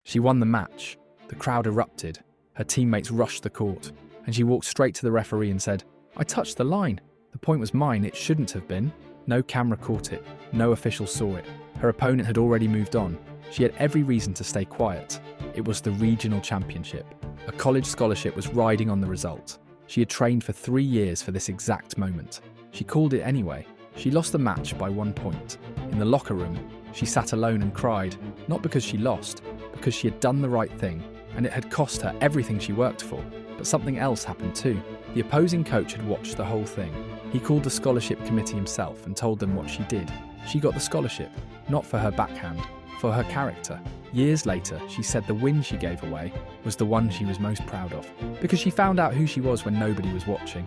She won the match. The crowd erupted. Her teammates rushed the court, and she walked straight to the referee and said, "I touched the line. The point was mine. It shouldn't have been." No camera caught it. No official saw it. Her opponent had already moved on. She had every reason to stay quiet. It was the regional championship. A college scholarship was riding on the result. She had trained for 3 years for this exact moment. She called it anyway. She lost the match by 1 point. In the locker room, she sat alone and cried, not because she lost, because she had done the right thing, and it had cost her everything she worked for. But something else happened too. The opposing coach had watched the whole thing. He called the scholarship committee himself and told them what she did. She got the scholarship, not for her backhand, for her character. Years later, she said the win she gave away was the one she was most proud of, because she found out who she was when nobody was watching.